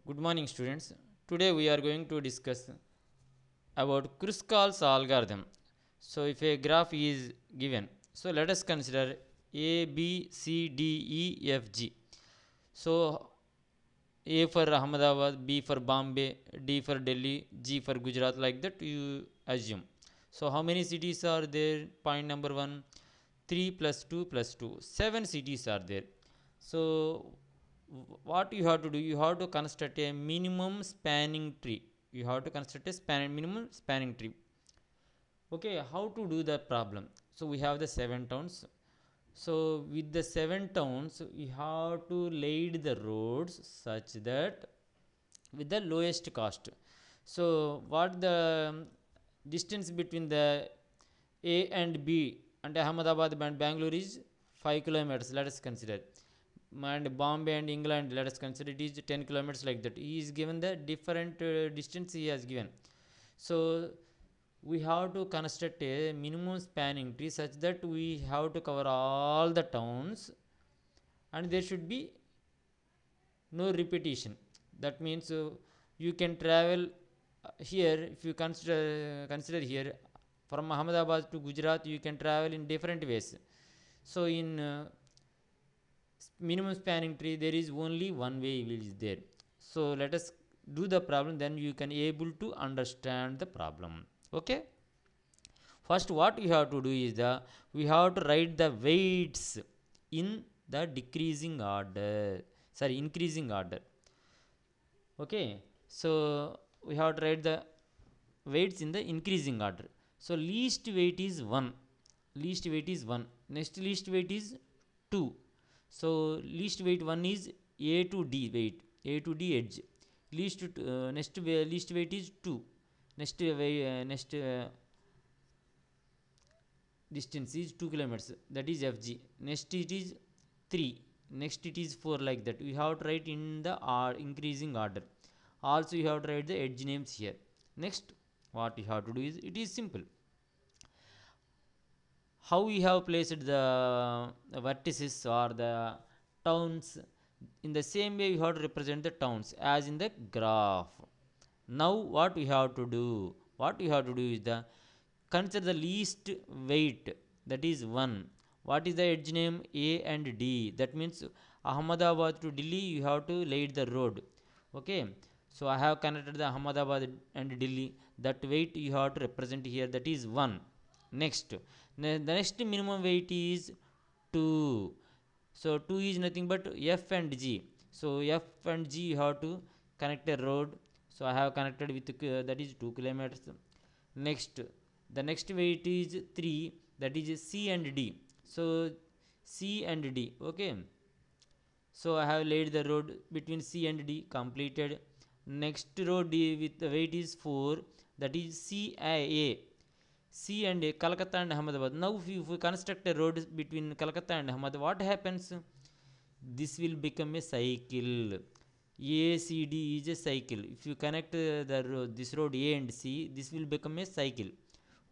Good morning, students. Today we are going to discuss about Kruskal's algorithm. So, if a graph is given, so let us consider A, B, C, D, E, F, G. So, A for Ahmedabad, B for Bombay, D for Delhi, G for Gujarat, like that you assume. So, how many cities are there? Point number one, 3 plus 2 plus 2. 7 cities are there. So, what you have to do? You have to construct a minimum spanning tree. You have to construct a minimum spanning tree. Okay, how to do the problem? So, we have the 7 towns. So, with the 7 towns, we have to lay the roads such that with the lowest cost. So, what the distance between the A and B and Ahmedabad and Bangalore is 5 kilometers. Let us consider. And Bombay and England, let us consider it is 10 kilometers, like that. He is given the different distance he has given. So, we have to construct a minimum spanning tree such that we have to cover all the towns and there should be no repetition. That means you can travel here. If you consider here from Ahmedabad to Gujarat, you can travel in different ways. So in minimum spanning tree there is only one way is there. So let us do the problem, then you can able to understand the problem. Okay, first what we have to do is we have to write the weights in the decreasing order, sorry, increasing order. Okay, so we have to write the weights in the increasing order. So least weight is 1, least weight is 1, next least weight is 2. So least weight 1 is A to D weight, A to D edge. Next least weight is 2. Next distance is 2 kilometers, that is FG. Next it is 3, next it is 4, like that we have to write in the increasing order. Also you have to write the edge names here. Next what you have to do is, it is simple. How we have placed the vertices or the towns, in the same way we have to represent the towns as in the graph. Now what we have to do, what we have to do is the consider the least weight, that is 1. What is the edge name? A and D. That means Ahmedabad to Delhi you have to lay the road. Okay, so I have connected the Ahmedabad and Delhi. That weight you have to represent here, that is 1. Next, the next minimum weight is 2. So 2 is nothing but F and G. So F and G you have to connect a road. So I have connected with that is 2 kilometers. Next, the next weight is 3, that is C and D. So C and D. Okay, so I have laid the road between C and D, completed. Next road with the weight is 4, that is CIA. C and A, Calcutta and Ahmedabad. Now if we construct a road between Calcutta and Ahmedabad, what happens? This will become a cycle. ACD is a cycle. If you connect this road A and C, this will become a cycle.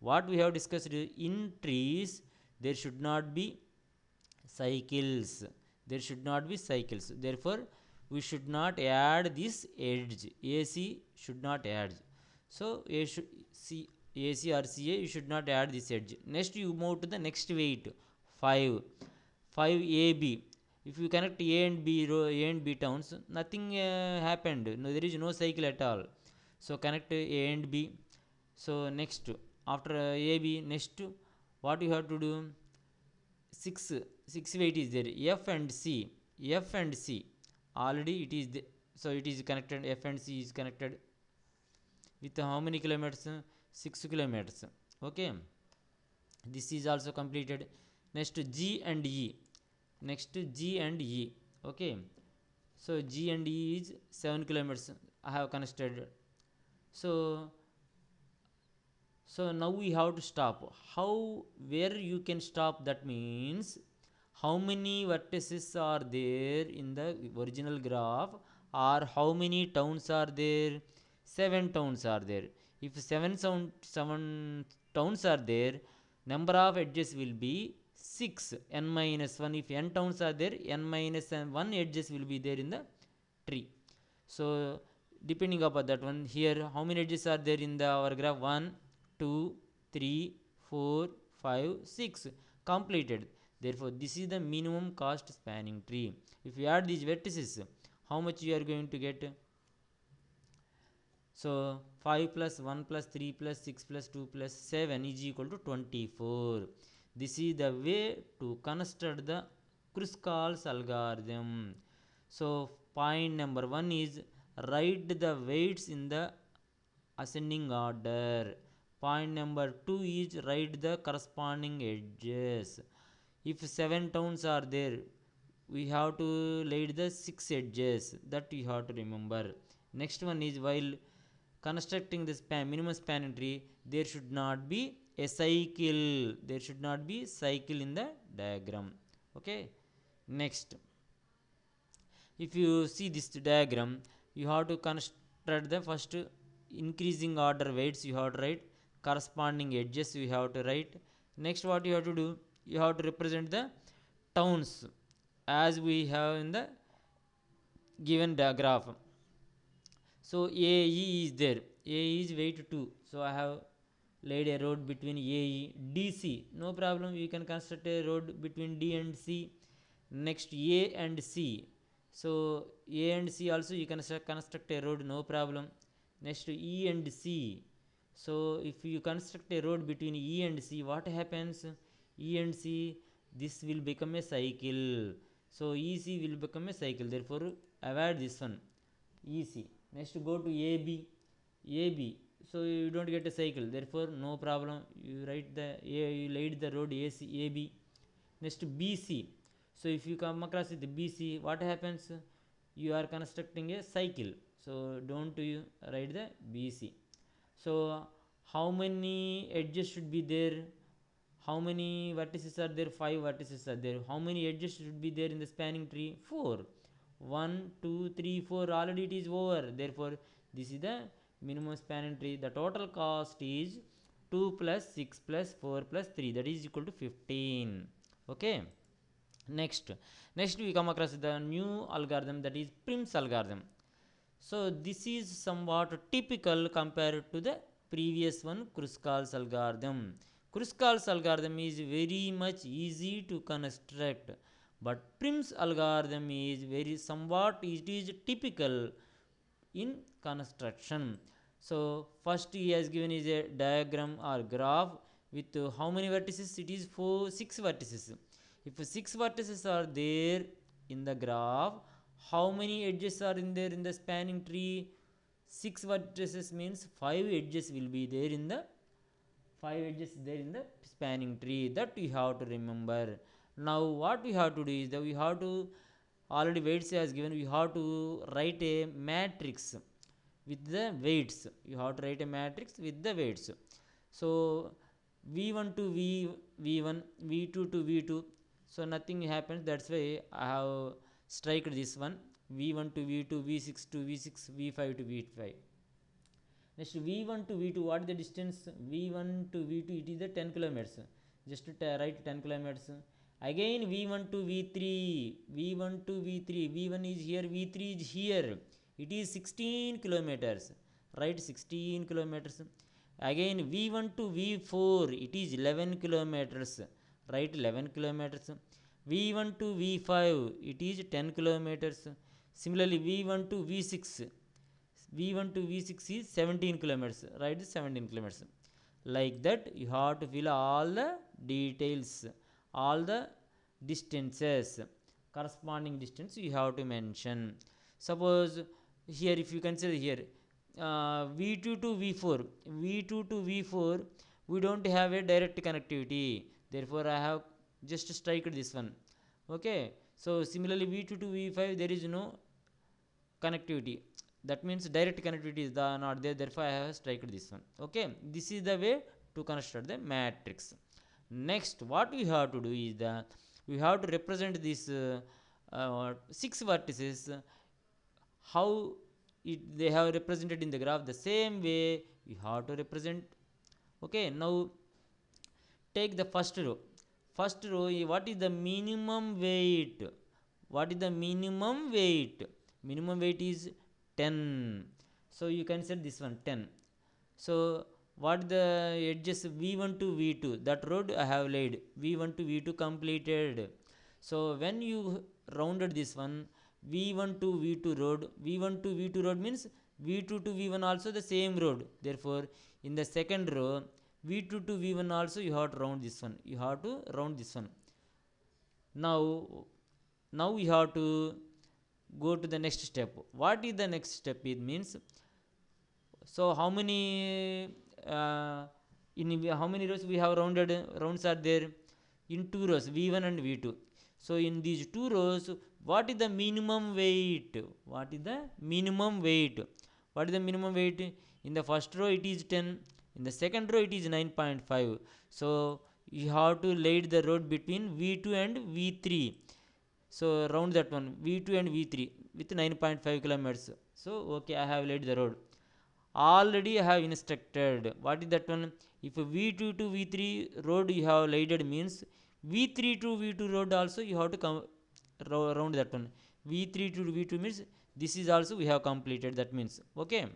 What we have discussed is, in trees there should not be cycles. There should not be cycles. Therefore, we should not add this edge. AC should not add. So A should C, AC or CA you should not add this edge. Next you move to the next weight 5. 5 AB. If you connect A and B A and B towns, nothing happened. No, there is no cycle at all. So connect A and B. So next after AB, next what you have to do? 6 6 weight is there. F and C, F and C already it is so it is connected. F and C is connected with how many kilometers? 6 kilometers. Okay, this is also completed. Next G and E, next G and E. Okay, so G and E is 7 kilometers I have connected. So now we have to stop. How, where you can stop? That means how many vertices are there in the original graph, or how many towns are there? 7 towns are there. If 7 towns are there, number of edges will be 6, n minus 1. If n towns are there, n minus 1 edges will be there in the tree. So depending upon that one, here how many edges are there in the our graph? 1 2 3 4 5 6 completed. Therefore this is the minimum cost spanning tree. If you add these vertices, how much you are going to get? So 5 plus 1 plus 3 plus 6 plus 2 plus 7 is equal to 24. This is the way to construct the Kruskal's algorithm. So point number 1 is write the weights in the ascending order. Point number 2 is write the corresponding edges. If 7 towns are there, we have to lay the 6 edges, that you have to remember. Next one is, while constructing the minimum spanning tree, there should not be a cycle. There should not be cycle in the diagram. Okay. Next, if you see this diagram, you have to construct the first increasing order weights, you have to write corresponding edges, you have to write. Next, what you have to do, you have to represent the towns as we have in the given graph. So AE is there, A is weight 2, so I have laid a road between AE. DC, no problem, you can construct a road between D and C. Next, A and C, so A and C also you can construct a road, no problem. Next, E and C, so if you construct a road between E and C, what happens? E and C, this will become a cycle, so EC will become a cycle, therefore avoid this one, EC. Next, go to AB. AB, so you don't get a cycle, therefore no problem, you write the you laid the road AC AB. Next, BC, so if you come across with BC, what happens? You are constructing a cycle, so don't you write the BC. So how many edges should be there? How many vertices are there? 5 vertices are there. How many edges should be there in the spanning tree? 4. 1 2 3 4, already it is over, therefore this is the minimum spanning tree. The total cost is 2 plus 6 plus 4 plus 3, that is equal to 15. Okay. Next we come across the new algorithm, that is Prim's algorithm. So this is somewhat typical compared to the previous one, Kruskal's algorithm. Kruskal's algorithm is very much easy to construct, but Prim's algorithm is very somewhat, it is typical in construction. So first he has given is a diagram or graph with how many vertices? It is 6 vertices. If 6 vertices are there in the graph, how many edges are in there in the spanning tree? 6 vertices means 5 edges will be there in the 5 edges there in the spanning tree, that we have to remember. Now what we have to do is that we have to, already weights has given, we have to write a matrix with the weights. You have to write a matrix with the weights. So v1 to v1, v2 to v2, so nothing happens, that's why I have striked this one, v1 to v2, v6 to v6, v5 to v5. Next, v1 to v2, what is the distance? v1 to v2, it is the 10 kilometers, just to write 10 kilometers. Again v1 to v3, v1 to v3, v1 is here, v3 is here, it is 16 kilometers, write 16 kilometers. Again v1 to v4, it is 11 kilometers, write 11 kilometers. v1 to v5, it is 10 kilometers. Similarly v1 to v6, v1 to v6 is 17 kilometers, write 17 kilometers. Like that you have to fill all the details, all the distances, corresponding distance you have to mention. Suppose here, if you consider here v2 to v4, v2 to v4, we don't have a direct connectivity, therefore I have just strike this one. Okay. So similarly v2 to v5, there is no connectivity, that means direct connectivity is not there, therefore I have strike this one. Okay. This is the way to construct the matrix. Next, what we have to do is that we have to represent this 6 vertices, how they have represented in the graph, the same way we have to represent. Okay. Now take the first row. First row, what is the minimum weight? What is the minimum weight? Minimum weight is 10. So you can set this one 10. So what the edges v1 to v2, that road I have laid, v1 to v2 completed. So when you rounded this one, v1 to v2 road, v1 to v2 road means v2 to v1 also the same road. Therefore in the second row, v2 to v1 also you have to round this one, you have to round this one. Now we have to go to the next step. What is the next step? It means, so how many in how many rows we have rounded? Rounds are there in two rows, v1 and v2. So in these two rows, what is the minimum weight? What is the minimum weight? What is the minimum weight? In the first row it is 10, in the second row it is 9.5. So you have to lay the road between v2 and v3. So round that one, v2 and v3 with 9.5 kilometers. So okay, I have laid the road. Already I have instructed. What is that one? If v2 to v3 road you have laid means v3 to v2 road also you have to come round that one. v3 to v2 means this is also we have completed. That means okay.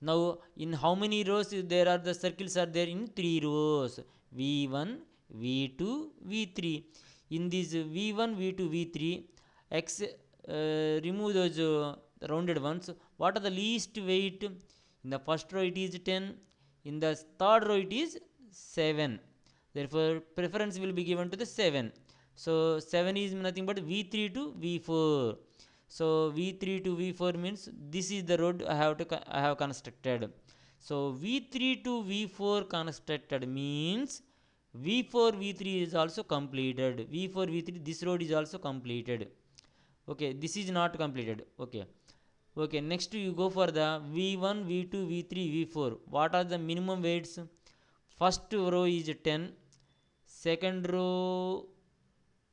Now in how many rows there are the circles are there? In 3 rows, v1, v2, v3. In these v1, v2, v3, remove those rounded ones. What are the least weight? In the first row it is 10, in the third row it is 7. Therefore preference will be given to the 7. So 7 is nothing but v3 to v4. So v3 to v4 means this is the road I have constructed. So v3 to v4 constructed means v4 v3 is also completed. v4 v3 this road is also completed. Okay, this is not completed. Okay, next you go for the v1 v2 v3 v4. What are the minimum weights? First row is 10, second row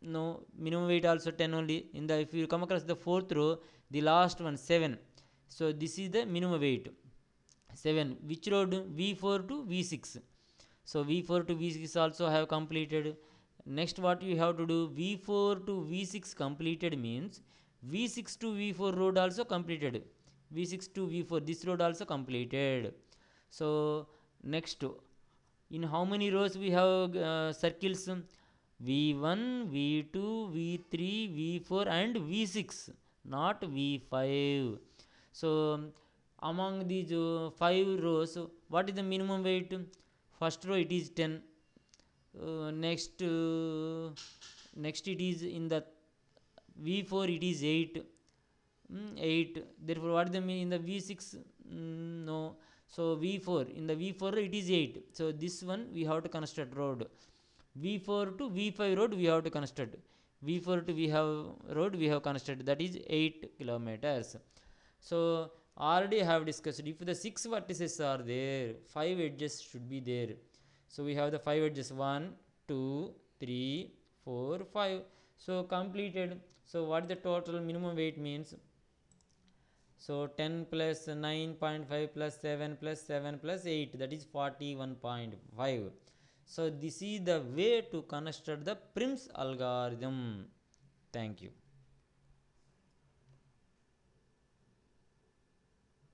no, minimum weight also 10 only. In the if you come across the fourth row, the last one 7. So this is the minimum weight 7. Which road? v4 to v6. So v4 to v6 also have completed. Next what you have to do? v4 to v6 completed means v6 to v4 road also completed. v6 to v4 this road also completed. So next, in how many rows we have circles? v1, v2, v3, v4 and v6, not v5. So among these 5 rows, what is the minimum weight? First row it is 10. Next it is in the v4 it is 8. 8. Therefore what is the in the v6? No. So v4, in the v4 it is 8. So this one we have to construct road. v4 to v5 road we have to construct. v4 to v5 road we have constructed, that is 8 kilometers. So already I have discussed, if the 6 vertices are there, 5 edges should be there. So we have the 5 edges, 1 2 3 4 5. So completed. So what is the total minimum weight means? So 10 plus 9.5 plus 7 plus 7 plus 8, that is 41.5. So this is the way to construct the Prim's algorithm. Thank you.